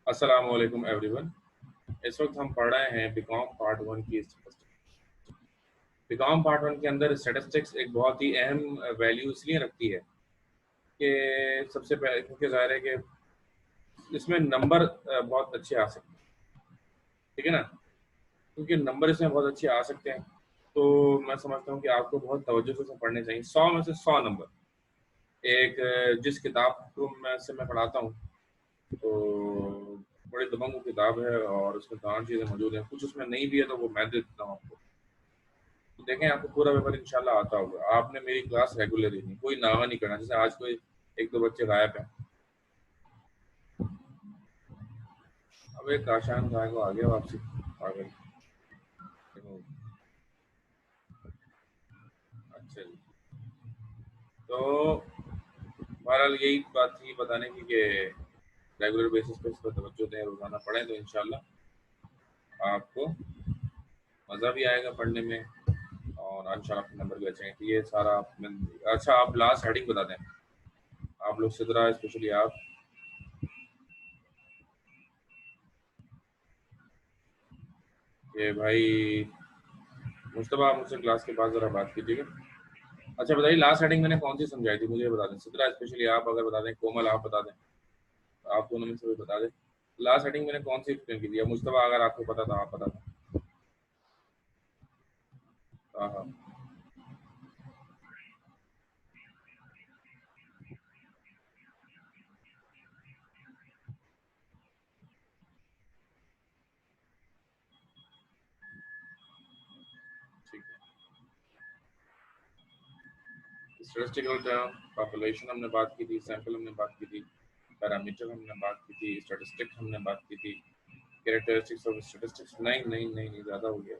अस्सलाम वालेकुम एवरीवन। इस वक्त हम पढ़ रहे हैं बीकॉम पार्ट वन की स्टैटिस्टिक्स। बीकॉम पार्ट वन के अंदर स्टैटिस्टिक्स एक बहुत ही अहम वैल्यू इसलिए रखती है कि सबसे पहले क्योंकि ज़ाहिर है कि इसमें नंबर बहुत अच्छे आ सकते हैं, ठीक है ना। क्योंकि नंबर इसमें बहुत अच्छे आ सकते हैं, तो मैं समझता हूँ कि आपको बहुत तवज्जो से पढ़ने चाहिए। 100 में से 100 नंबर एक जिस किताब को मैं पढ़ाता हूँ, तो बड़ी दबंग किताब है और उसमें तमाम चीज़ें मौजूद हैं। कुछ उसमें नहीं भी है तो वो मैं दे देता हूँ आपको। तो देखें, आपको पूरा पेपर इंशाल्लाह आता होगा। आपने मेरी क्लास रेगुलर ही नहीं, कोई नागा नहीं करना। जैसे आज कोई एक दो बच्चे गायब हैं। अब एक काशान गाय को आ गया वापसी, पागल। देखो, अच्छा जी। तो बहरहाल यही बात थी बताने की कि रेगुलर बेसिस पे इस पर तवज्जो दें, रोजाना पढ़ें, तो इंशाल्लाह आपको मज़ा भी आएगा पढ़ने में और इंशाल्लाह आपके नंबर भी अच्छे हैं। तो ये सारा अच्छा, आप लास्ट हेडिंग बता दें, आप लोग सिद्रा, स्पेशली आप। ये भाई मुस्तफा, आप मुझसे क्लास के बाद ज़रा बात कीजिएगा। अच्छा बताइए, लास्ट हेडिंग मैंने कौन सी समझाई थी, मुझे बता दें। सिद्रा स्पेशली आप अगर बता दें, कोमल आप बता दें, आप दोनों में से कोई बता दें। लास्ट हेडिंग मैंने कौन सी एक्सप्लेन की थी, या मुस्तफा अगर आपको पता था आप बता दें। हाँ हाँ, ठीक है। स्टेटिस्टिकल टर्म, पॉपुलेशन हमने बात की थी, सैंपल हमने बात की थी, पैरामीटर हमने बात की थी, स्टैटिस्टिक हमने बात की थी, कैरेक्टरिस्टिक्स ऑफ स्टैटिस्टिक्स। नहीं नहीं नहीं नहीं, ज़्यादा हो गया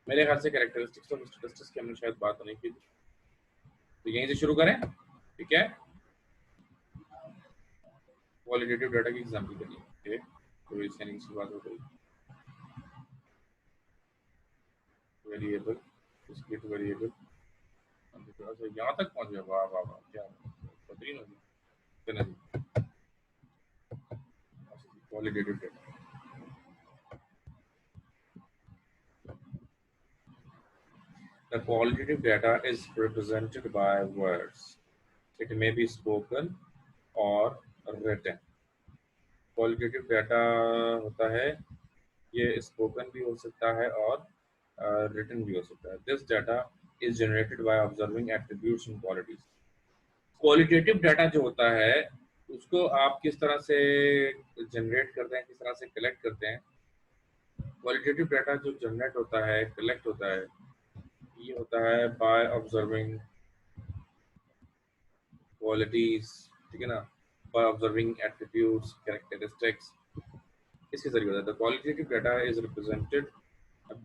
मेरे ख्याल से। कैरेक्टरिस्टिक्स ऑफ स्टैटिस्टिक्स की हमने शायद बात नहीं की थी, तो यहीं से शुरू करें, ठीक है। क्वालिटेटिव डाटा की एग्जाम्पल के लिए, ठीक, तो इससे की बात हो गई। वेरिएबल, डिस्क्रीट वेरिएबल, अच्छा यहाँ तक पहुँच गया, वाह वाह वाह, क्या बेहतरीन हो गया। चलिए जी, qualitative data. The qualitative data is represented by words. It may be spoken or written. Qualitative data होता है, ये स्पोकन भी हो सकता है और रिटन भी हो सकता है। This data is generated by observing attributes and qualities. Qualitative data जो होता है, उसको आप किस तरह से जनरेट करते हैं, किस तरह से कलेक्ट करते हैं। क्वालिटेटिव डाटा जो जनरेट होता है, कलेक्ट होता है, ये होता है बाय ऑब्जर्विंग क्वालिटीज, ठीक है ना, बाय ऑब्जर्विंग एट्रीब्यूट्स, कैरेक्टरिस्टिक्स, इसके जरिए होता है। The qualitative data is represented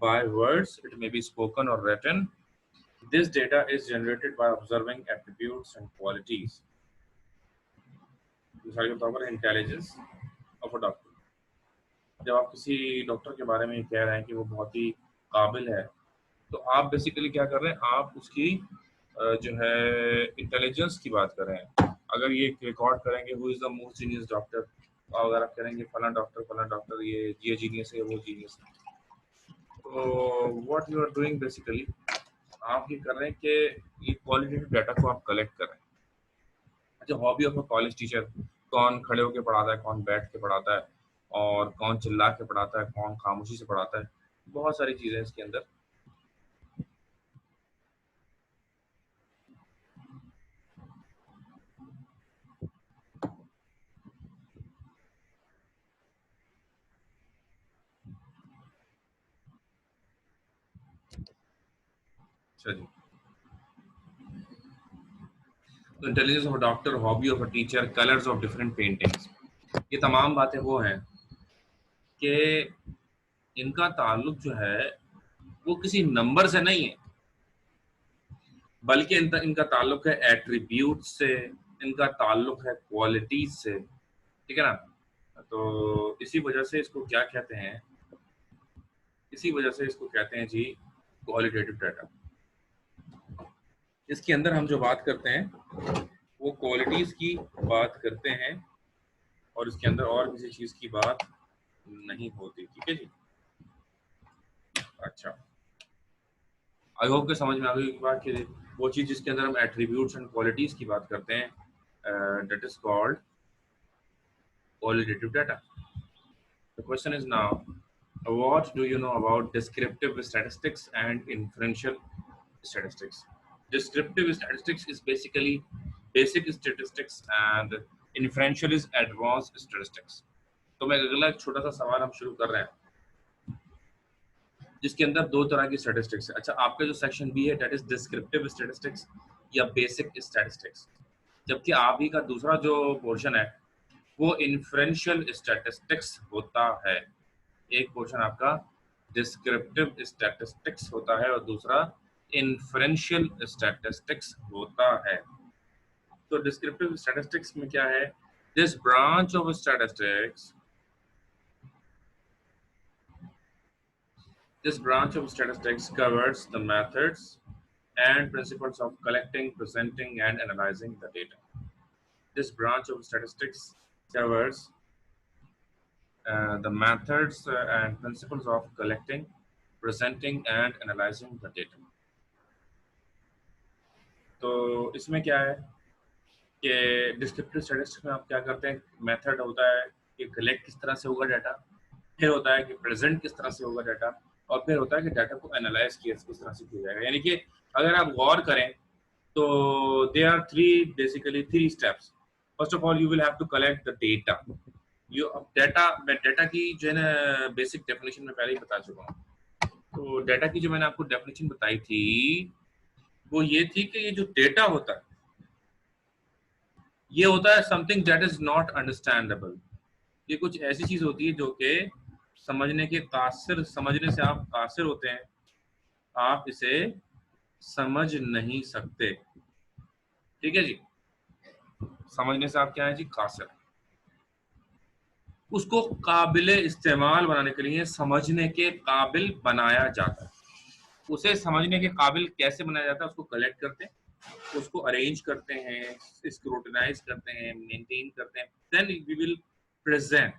by words, it may be spoken or written. This data is generated by observing attributes and qualities. मिसाल के तौर पर इंटेलिजेंस ऑफ अ डॉक्टर। जब आप किसी डॉक्टर के बारे में कह रहे हैं कि वो बहुत ही काबिल है, तो आप बेसिकली क्या कर रहे हैं, आप उसकी जो है इंटेलिजेंस की बात कर रहे हैं। अगर ये रिकॉर्ड करेंगे who is the most genius doctor, तो अगर आप करेंगे फला डॉक्टर ये जीनियस है, वो जीनियस है, तो what you are doing basically, आप ये कर रहे हैं कि ये क्वालिटेटिव डाटा को आप कलेक्ट कर रहे हैं। अच्छा, hobby of a college teacher, कौन खड़े होकर पढ़ाता है, कौन बैठ के पढ़ाता है, और कौन चिल्ला के पढ़ाता है, कौन खामोशी से पढ़ाता है, बहुत सारी चीज़ें इसके अंदर। अच्छा जी, तो intelligence of a doctor, hobby of a teacher, colours of different paintings, ये तमाम बातें वो हैं कि इनका ताल्लुक जो है वो किसी नंबर से नहीं है, बल्कि इनका ताल्लुक है एट्रीब्यूट से, इनका ताल्लुक है क्वालिटीज से, ठीक है ना। तो इसी वजह से इसको क्या कहते हैं, इसी वजह से इसको कहते हैं जी क्वालिटेटिव डाटा। इसके अंदर हम जो बात करते हैं वो क्वालिटीज की बात करते हैं, और इसके अंदर और किसी चीज की बात नहीं होती। ठीक है जी। अच्छा, आई होप के समझ में आ गई एक बात कि वो चीज जिसके अंदर हम एट्रीब्यूट्स एंड क्वालिटीज की बात करते हैं, that is called qualitative data. The question is now, what do you know about descriptive statistics and inferential statistics? Descriptive statistics is basically basic statistics and inferential is advanced statistics. तो मैं अगला एक छोटा सा सवाल हम शुरू कर रहे हैं जिसके अंदर दो तरह की स्टैटिस्टिक्स है। अच्छा, आपका जो सेक्शन बी है दैट इज डिस्क्रिप्टिव स्टैटिस्टिक्स या बेसिक स्टैटिस्टिक्स, जबकि आप ही का दूसरा जो पोर्शन है वो इन्फ्रेंशियल स्टैटिस्टिक्स होता है। एक पोर्शन आपका डिस्क्रिप्टिव स्टैटिस्टिक्स होता है और दूसरा इन्फ्रेंशियल स्टैटिस्टिक्स होता है। तो डिस्क्रिप्टिव स्टैटिस्टिक्स में क्या है? This branch of statistics covers the methods and principles of collecting, presenting, and analyzing the data. This branch of statistics covers the methods and principles of collecting, presenting, and analyzing the data. तो इसमें क्या है कि descriptive statistics में आप क्या करते हैं, मेथड होता है कि कलेक्ट किस तरह से होगा डाटा, फिर होता है कि प्रेजेंट किस तरह से होगा डाटा, और फिर होता है कि डाटा को एनालाइज किस तरह से किया जाएगा। यानी कि अगर आप गौर करें तो there are basically three steps. First of all you will have to collect the data. मैं डाटा की जो है ना बेसिक डेफिनेशन में पहले ही बता चुका हूँ। तो डाटा की जो मैंने आपको डेफिनेशन बताई थी वो ये थी कि ये जो डेटा होता है ये होता है something that is not understandable. ये कुछ ऐसी चीज होती है जो कि समझने से आप कासिर होते हैं, आप इसे समझ नहीं सकते। ठीक है जी, समझने से आप क्या है जी, कासिर। उसको काबिले इस्तेमाल बनाने के लिए समझने के काबिल बनाया जाता है। उसे समझने के काबिल कैसे बनाया जाता है? उसको कलेक्ट करते हैं, उसको अरेंज करते हैं, स्क्रूटिनाइज करते हैं, मेंटेन करते हैं, देन वी विल प्रेजेंट।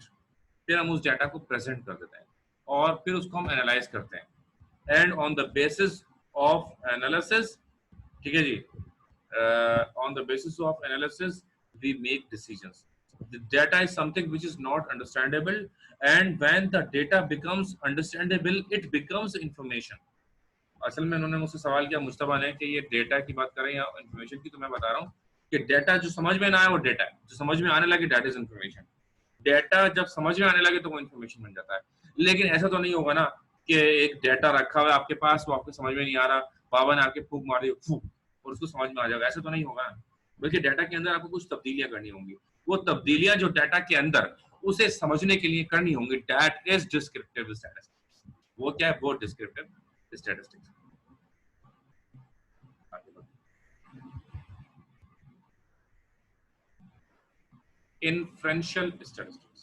फिर हम उस डाटा को प्रेजेंट कर देते हैं और फिर उसको हम एनालाइज करते हैं and on the basis of analysis, ठीक है जी, on the basis of analysis we make decisions. The data is something which is not understandable, and when the data becomes understandable, it becomes information. असल में उन्होंने मुझसे सवाल किया मुस्तफा ने कि ये डेटा की बात करें या इन्फॉर्मेशन की, तो मैं बता रहा हूँ कि डेटा जो समझ में ना आए वो डेटा है, जो समझ में आने लगे डेटा इज इन्फॉर्मेशन। डेटा जब समझ में आने लगे तो वो इन्फॉर्मेशन बन जाता है। लेकिन ऐसा तो नहीं होगा ना कि एक डेटा रखा हुआ है आपके पास, वो आपको समझ में नहीं आ रहा, बाबा ने आपके फूक मार दी फूक और उसको समझ में आ जाएगा, ऐसा तो नहीं होगा ना। बल्कि डेटा के अंदर आपको कुछ तब्दीलियां करनी होंगी। वो तब्दीलियां जो डेटा के अंदर उसे समझने के लिए करनी होंगी, दैट इज डिस्क्रिप्टिव स्टैटिस्टिक्स। वो क्या है? वो descriptive statistics. Inferential statistics.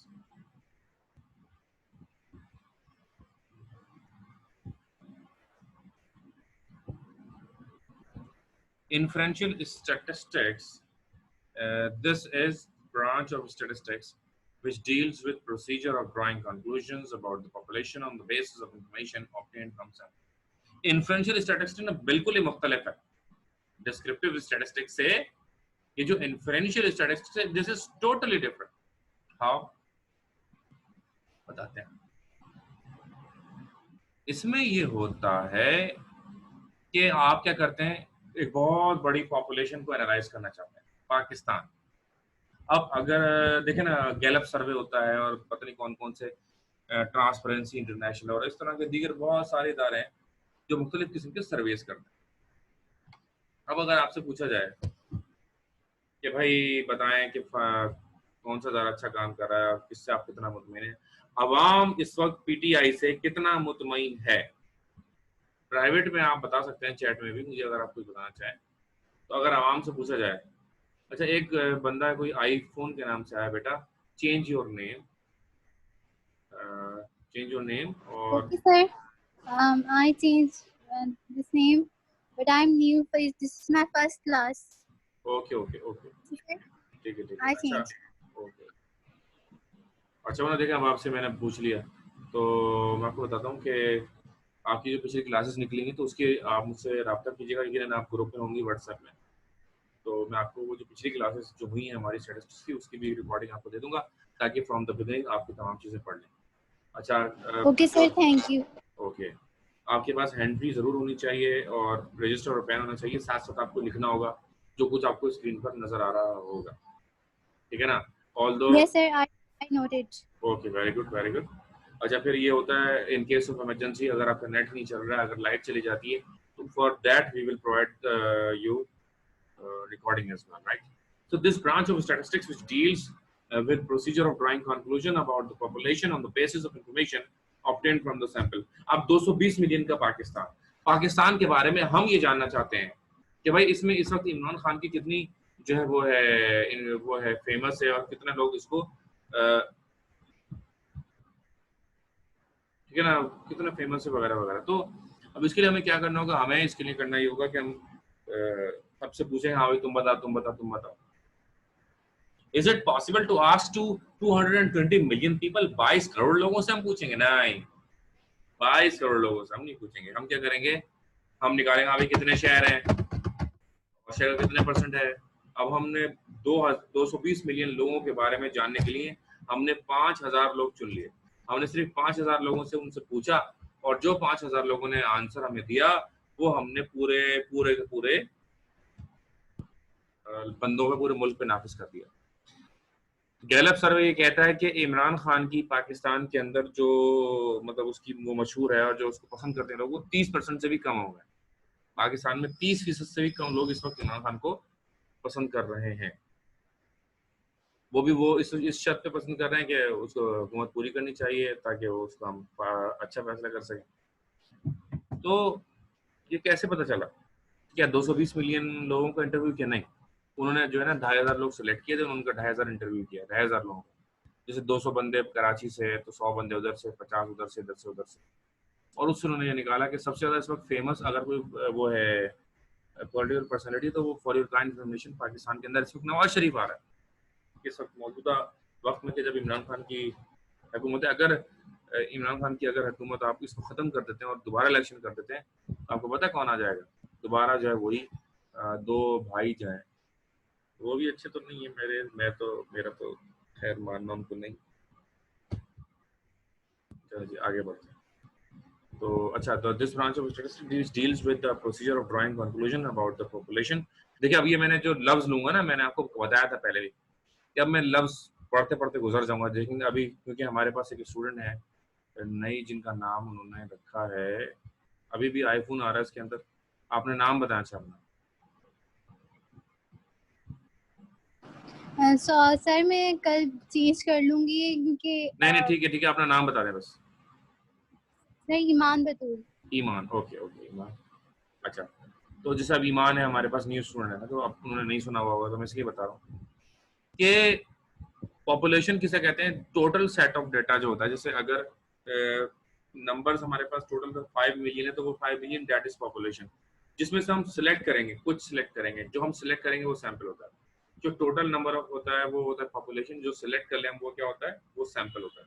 Inferential statistics, this is branch of statistics which deals with procedure of drawing conclusions about the population on the basis of information obtained from sample. Inferential statistics ना बिल्कुल ही मुख्तलिफ है descriptive statistics से। ये जो inferential statistics है, this is totally different. How? बताते हैं। इसमें ये होता है कि आप क्या करते हैं, एक बहुत बड़ी पॉपुलेशन को एनालाइज करना चाहते हैं, पाकिस्तान। अब अगर देखें ना, गैलप सर्वे होता है और पता नहीं कौन कौन से ट्रांसपेरेंसी इंटरनेशनल और इस तरह के दीगर बहुत सारे इदारे हैं जो मुख्तलिफ किस्म के सर्वेस करते हैं। अब अगर आपसे पूछा जाए कि भाई बताएं कि कौन सा ज़्यादा अच्छा काम कर रहा है और किससे आप कितना मुतमईन है, अवाम इस वक्त पीटीआई से कितना मुतमईन है? प्राइवेट में आप बता सकते हैं, चैट में भी मुझे अगर आप कुछ बताना चाहें। तो अगर आवाम से पूछा जाए, अच्छा एक बंदा है कोई आईफोन के नाम से आया, बेटा change your name, change your name. और Okay, sir. I changed this name, but I'm new. This is my first class. Okay okay okay, Okay. ठीक है ठीक है, I अच्छा changed. ओके। अच्छा मैंने देखा, अब आपसे मैंने पूछ लिया, तो मैं आपको बताता हूँ कि आपकी जो पिछली क्लासेस निकलेंगी तो उसके आप मुझसे रब्ता कीजिएगा, लेकिन आप ग्रुप में होंगी व्हाट्सएप में, तो मैं आपको वो जो पिछली क्लासेस जो हुई हैं हमारी स्टैटिस्टिक्स की उसकी भी रिकॉर्डिंग आपको दे दूंगा, ताकि फ्रॉम द बिगिनिंग आपकी तमाम चीज़ें पढ़ लें। अच्छा okay sir, thank you. Okay, आपके पास हैंड फ्री ज़रूर होनी चाहिए और रजिस्टर और पेन होना चाहिए, साथ साथ आपको लिखना होगा जो कुछ आपको स्क्रीन पर नज़र आ रहा होगा, ठीक है ना? ऑल दो यस सर, आई noted. Okay, very good very good. अच्छा फिर ये होता है इन केस ऑफ इमरजेंसी, अगर आपका नेट नहीं चल रहा है, अगर लाइट चली जाती है, तो for that we will provide you recording as well, right? So this branch of statistics which deals with procedure of drawing conclusion about the population on the basis of information obtained from the sample. अब 220 million का पाकिस्तान के बारे में हम ये जानना चाहते हैं कि भाई इसमें इस वक्त इमरान खान की कितनी जो है वो है फेमस है और कितने लोग इसको ठीक है ना, कितना फेमस है वगैरह वगैरह। तो अब इसके लिए हमें क्या करना होगा, हमें इसके लिए करना ये होगा कि हम सबसे पूछें, हाँ भाई तुम बताओ तुम बताओ तुम बताओ। Is it possible to ask to 220 million people? 22 crore लोगों से हम पूछेंगे? नहीं, 22 करोड़ लोगों से हम नहीं पूछेंगे। हम क्या करेंगे, हम निकालेंगे अभी कितने शहर हैं और शहर का कितने परसेंट है। अब हमने 220 मिलियन लोगों के बारे में जानने के लिए हमने 5000 लोग चुन लिए। हमने सिर्फ 5000 लोगों से उनसे पूछा और जो 5000 लोगों ने आंसर हमें दिया वो हमने पूरे पूरे पूरे बंदों पे, पूरे मुल्क पे नाफिज कर दिया। गैलप सर्वे ये कहता है कि इमरान खान की पाकिस्तान के अंदर जो मतलब उसकी वो मशहूर है और जो उसको पसंद करते हैं लोग, वो 30% से भी कम हो गए। पाकिस्तान में 30% से भी कम लोग इस वक्त इमरान खान को पसंद कर रहे हैं। वो भी वो इस शर्त पे पसंद कर रहे हैं कि उसको हुकूमत पूरी करनी चाहिए ताकि वो उसका हम अच्छा फैसला कर सकें। तो ये कैसे पता चला? क्या 220 मिलियन लोगों का इंटरव्यू किया? नहीं, उन्होंने जो है ना 2500 लोग सिलेक्ट किए थे, उनका 2500 इंटरव्यू किया, 2500 लोगों। जैसे 200 बंदे कराची से, तो 100 बंदे उधर से, 50 उधर से, इधर से उधर से, और उससे उन्होंने ये निकाला कि सबसे ज्यादा इस वक्त फेमस अगर कोई वो है पॉलिटिकल पर्सनैलिटी, तो वो for your kind information Pakistan के अंदर इस वक्त नवाज शरीफ आ रहा है। इस वक्त मौजूदा वक्त में कि जब इमरान खान की हुकूमत है, अगर इमरान खान की अगर हुकूमत आप इसको ख़त्म कर देते हैं और दोबारा इलेक्शन कर देते हैं, तो आपको पता है कौन आ जाएगा दोबारा? जो है वही दो भाई जो हैं, वो भी अच्छे तो नहीं है मेरा तो खैर मानना उनको नहीं। चलो जी आगे बढ़ते हैं। तो अच्छा, तो this branch of statistics deals with the procedure of drawing conclusion about the population. देखिए अब ये मैंने जो लफ्ज लूंगा ना, मैंने आपको बताया था पहले भी कि अब मैं लफ्ज पढ़ते पढ़ते गुजर जाऊंगा, लेकिन अभी क्योंकि हमारे पास एक स्टूडेंट है नई, जिनका नाम उन्होंने रखा है, अभी भी आईफोन आ रहा है इसके अंदर, आपने नाम बताया था अपना? सर मैं कल चेंज कर लूंगी क्योंकि नहीं नहीं ठीक है अपना नाम बता दें बस। सर ईमान बतूल। ईमान, ओके ओके ईमान। अच्छा, तो जैसे अब ईमान है हमारे पास न्यू स्टूडेंट है ना, तो अब उन्होंने नहीं सुना हुआ होगा, तो मैं इसलिए बता रहा हूँ कि पॉपुलेशन किसे कहते हैं? टोटल सेट ऑफ डेटा जो होता है, जैसे अगर नंबर्स हमारे पास टोटल 5 मिलियन है, तो वो 5 मिलियन दैट इज पॉपुलेशन, जिसमें से हम सिलेक्ट करेंगे, कुछ सिलेक्ट करेंगे, जो हम सिलेक्ट करेंगे वो सैंपल होता है। जो टोटल नंबर ऑफ होता है वो होता है पॉपुलेशन, जो सिलेक्ट कर ले हम वो क्या होता है? वो सैंपल होता है।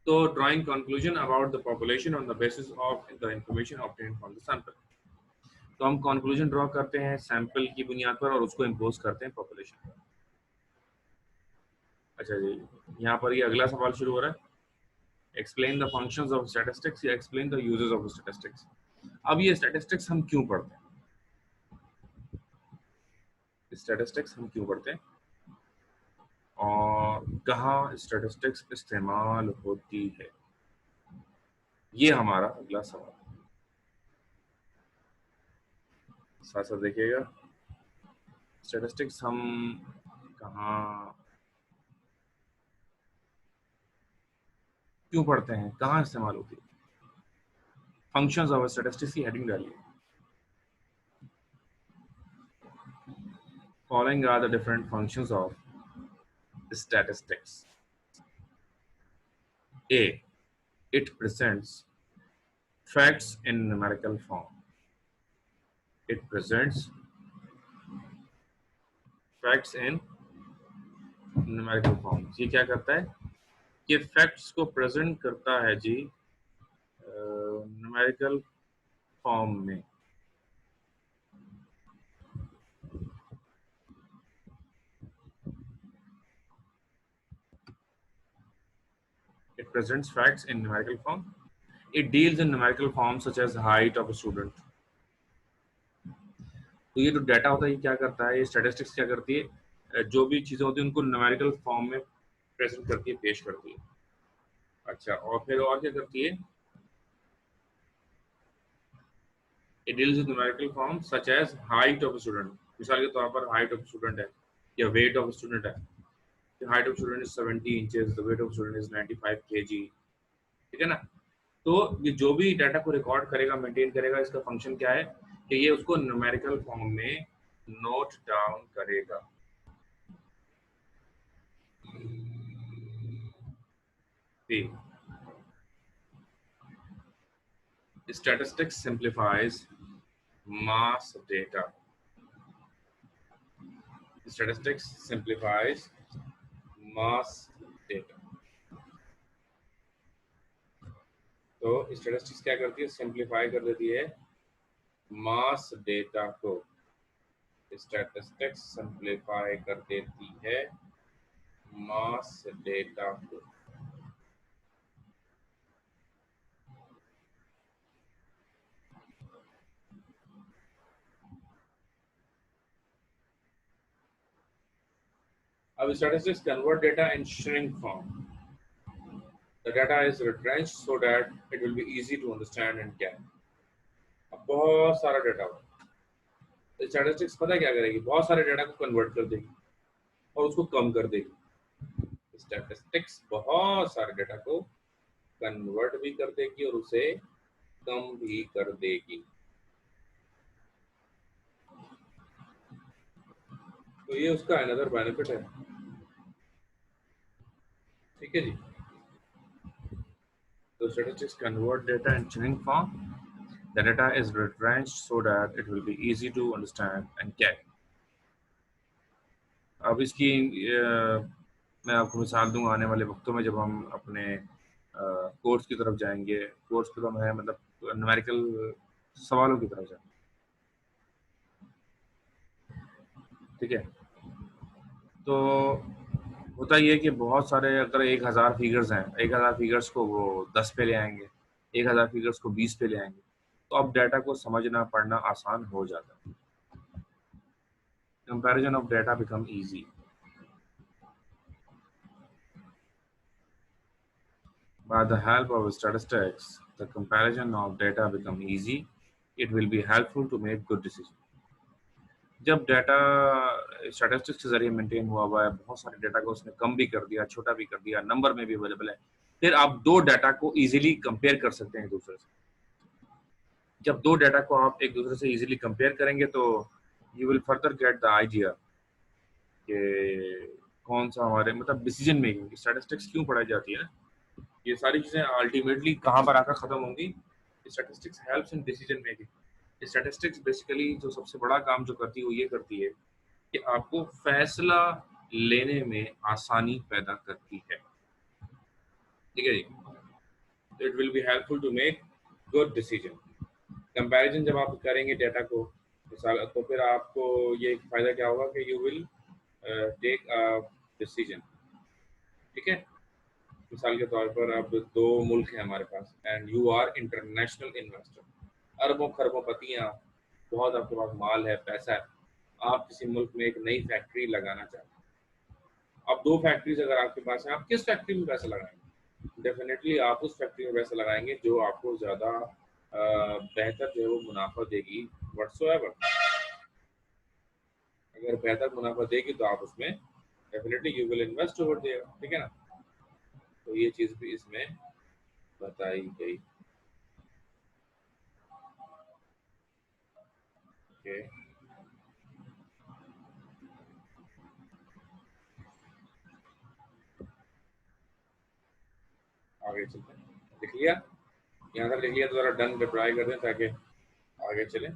तो drawing conclusion about the population on the basis of the information obtained from the sample. तो हम कंक्लूजन ड्रॉ करते हैं सैंपल की बुनियाद पर और उसको इम्पोज करते हैं पॉपुलेशन पर। अच्छा जी, यहाँ पर ये अगला सवाल शुरू हो रहा है, explain the functions of statistics या explain the uses of statistics. अब ये स्टैटिस्टिक्स हम क्यों पढ़ते हैं? स्टैटिस्टिक्स हम क्यों पढ़ते हैं और कहाँ स्टैटिस्टिक्स इस्तेमाल होती है, ये हमारा अगला सवाल। साथ साथ देखिएगा, स्टैटिस्टिक्स हम कहाँ क्यों पढ़ते हैं, कहाँ इस्तेमाल होती है। फंक्शंस ऑफ स्टैटिस्टिक्स की हेडिंग डालिए। Following are the different functions of statistics. A, it presents facts in numerical form. It presents facts in numerical form ये क्या करता है कि फैक्ट्स को प्रेजेंट करता है जी न्यूमेरिकल फॉर्म में। It presents facts in numerical form. It deals in numerical form such as height of a student. तो ये जो डाटा होता है ये क्या करता है, ये स्टैटिस्टिक्स क्या करती है, जो भी चीजें होती है उनको न्यूमेरिकल फॉर्म में प्रेजेंट करती है, पेश करती है। अच्छा, और फिर और क्या करती है, it deals with numerical form such as height of a student. मिसाल के तौर पर height of a student है या weight of a student है। The height of a student is 70 inches, the weight of a student is 95 kg, ठीक है ना। तो ये जो भी डाटा को रिकॉर्ड करेगा, मेंटेन करेगा, इसका फंक्शन क्या है कि ये उसको न्यूमेरिकल फॉर्म में नोट डाउन करेगा। Statistics simplifies mass data. Statistics simplifies mass data. तो स्टैटिस्टिक्स क्या करती है, सिंप्लीफाई कर देती है मास डेटा को। स्टैटिस्टिक्स सिंप्लीफाई कर देती है मास डेटा को। अब statistics convert data in shrink form. The data is retrenched so that it will be easy to understand and carry. अब बहुत सारा डेटा हो, तो स्टैटिस्टिक्स पता क्या करेगी, बहुत सारे डेटा को कन्वर्ट कर देगी और उसको कम कर देगी। स्टैटिस्टिक्स बहुत सारे डेटा को कन्वर्ट भी कर देगी और उसे कम भी कर देगी। तो ये उसका अनदर बेनिफिट है, ठीक है जी। तो statistics convert data in shrink form. The data is retrenched so that it will be easy to understand and carry. अब इसकी मैं आपको मिसाल दूंगा आने वाले वक्तों में, जब हम अपने कोर्स की तरफ जाएंगे। कोर्स की तरफ है मतलब न्यूमेरिकल सवालों की तरफ जाएंगे, ठीक है। तो होता ये है कि बहुत सारे, अगर 1000 फिगर्स हैं, 1000 फिगर्स को वो 10 पे ले आएंगे, 1000 फिगर्स को 20 पे ले आएंगे, तो अब डाटा को समझना पढ़ना आसान हो जाता है। Comparison of data become easy. By the help of statistics, the comparison of data become easy. It will be helpful to make good decisions. जब डाटा स्टैटिस्टिक्स के जरिए मेंटेन हुआ है, बहुत सारे डाटा को उसने कम भी कर दिया, छोटा भी कर दिया, नंबर में भी अवेलेबल है, फिर आप दो डाटा को इजीली कंपेयर कर सकते हैं एक दूसरे से। जब दो डाटा को आप एक दूसरे से इजीली कंपेयर करेंगे तो you will further get the idea कि कौन सा हमारे मतलब डिसीजन मेकिंग। स्टैटिस्टिक्स क्यों पढ़ाई जाती है ना, ये सारी चीजें अल्टीमेटली कहाँ पर आकर खत्म होंगी, statistics helps in decision making. Statistics basically जो सबसे बड़ा काम जो करती है वो ये करती है कि आपको फैसला लेने में आसानी पैदा करती है, ठीक है जी। तो it will be helpful to make good decision. Comparison जब आप करेंगे डेटा को मिसाल, तो फिर आपको ये फायदा क्या होगा कि you will take a decision, ठीक है। मिसाल के तौर पर अब दो मुल्क हैं हमारे पास and you are international investor, अरबों खरबों पतियां, बहुत आपके पास माल है, पैसा है, आप किसी मुल्क में एक नई फैक्ट्री लगाना चाहते हैं। अब दो फैक्ट्रीज अगर आपके पास है, आप किस फैक्ट्री में पैसा लगाएंगे? डेफिनेटली आप उस फैक्ट्री में पैसा लगाएंगे जो आपको ज्यादा बेहतर जो है वो मुनाफा देगी व्हाटसोएवर। अगर बेहतर मुनाफा देगी तो आप उसमें definitely you will invest over there, ठीक है ना। तो ये चीज भी इसमें बताई गई, ओके। आगे चलते हैं, लिख लिया यहाँ तक, लिख लिया तो जरा डन रिप्लाई कर दें ताकि आगे चलें।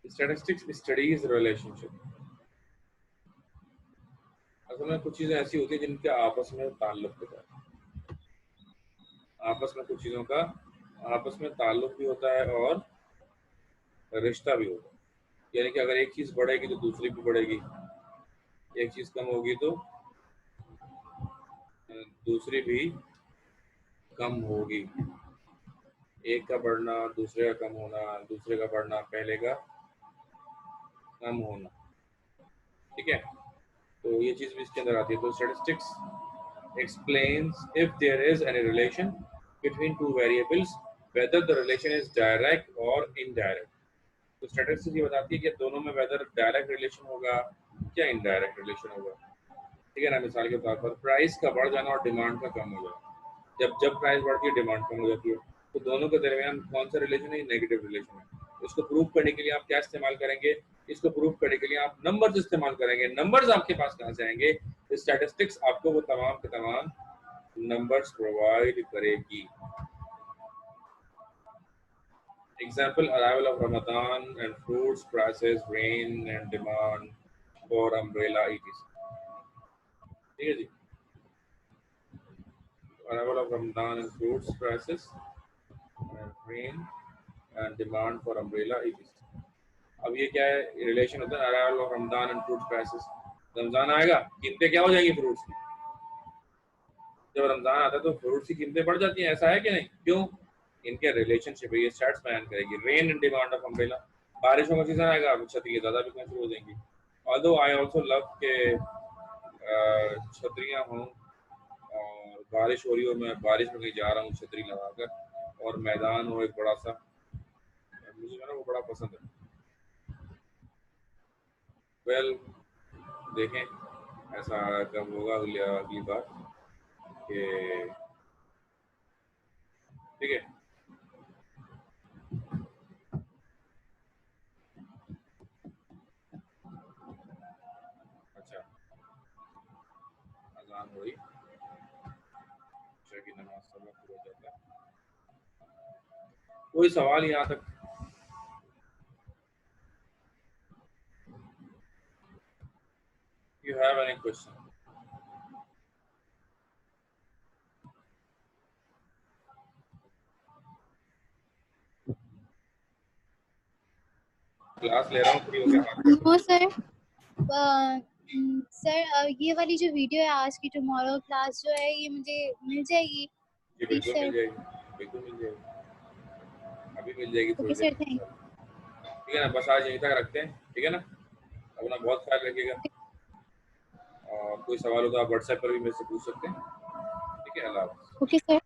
Statistics studies relationship. असल में कुछ चीज़ें ऐसी होती हैं जिनके आपस में ताल्लुक होता है, आपस में कुछ चीज़ों का आपस में ताल्लुक भी होता है और रिश्ता भी होता है। यानी कि अगर एक चीज़ बढ़ेगी तो दूसरी भी बढ़ेगी, एक चीज़ कम होगी तो दूसरी भी कम होगी। एक का बढ़ना, दूसरे का कम होना, दूसरे का बढ़ना, पहले का कम होना। ठीक है, तो ये चीज़ भी इसके अंदर आती है। तो statistics explains if there is any relation between two variables, whether the relation is direct or indirect. तो स्टैटिस्टिक्स ये बताती है कि दोनों में वेदर डायरेक्ट रिलेशन होगा या इनडायरेक्ट रिलेशन होगा। ठीक है ना, मिसाल के तौर पर प्राइस का बढ़ जाना और डिमांड का कम हो जाना। जब जब प्राइस बढ़ती है डिमांड कम हो जाती है, तो दोनों के दरमियान कौन सा रिलेशन है? नेगेटिव रिलेशन है। इसको प्रूव करने के लिए आप क्या इस्तेमाल करेंगे? इसको प्रूव करने के लिए आप नंबर्स इस्तेमाल करेंगे। नंबर्स आपके पास कहाँ से आएंगे? स्टैटिस्टिक्स आपको वो तमाम के तमाम नंबर्स प्रोवाइड करेगी। Example: arrival of Ramadan and fruits prices, rain and demand for umbrella etc. ठीक है जी, arrival of Ramadan and fruits prices and rain and demand for umbrella etc. अब ये क्या है? रिलेशन होता है arrival of Ramadan and fruits prices। Ramzan आएगा, कीमतें क्या हो जाएंगी फ्रूट्स की? जब रमजान आता है तो फ्रूट्स की कीमतें बढ़ जाती हैं, ऐसा है कि नहीं? क्यों? इनके रिलेशनशिप है, ये स्टैट्स बयान करेगी। Rain and demand of umbrella, बारिशों का सीजन आएगा, छतरियाँ ज़्यादा बिकना शुरू हो जाएंगी। ऑल्दो आई ऑल्सो लव के छतरियाँ हों और बारिश हो रही हो, मैं बारिश में कहीं जा रहा हूँ छतरी लगाकर, और मैदान हो एक बड़ा सा, मुझे ना वो बड़ा पसंद है। वेल देखें ऐसा कब होगा अगली बार कि ठीक है। अच्छा, अजान हो रही, की नमाज का वक्त हो जाता है। कोई सवाल यहाँ तक? You have any question? Class ले रहा हूँ, फ्री हो गया बात करते नो सर, सर ये वाली जो वीडियो है आज की टुमारो क्लास जो है, ये मुझे मिल जाएगी? जी प्लीज बिल्कुल मिल सर। जाएगी, बिल्कुल मिल जाएगी, अभी मिल जाएगी ओके थोड़ी सर, देर थैंक में। ठीक है ना, बस आज यहीं तक रखते हैं, ठीक है ना? अपना बहुत ख्याल रखिएगा, और कोई सवाल हो तो आप व्हाट्सएप पर भी मेरे से पूछ सकते हैं। ठीक है, अल्लाह हाफ़िज़। Okay sir.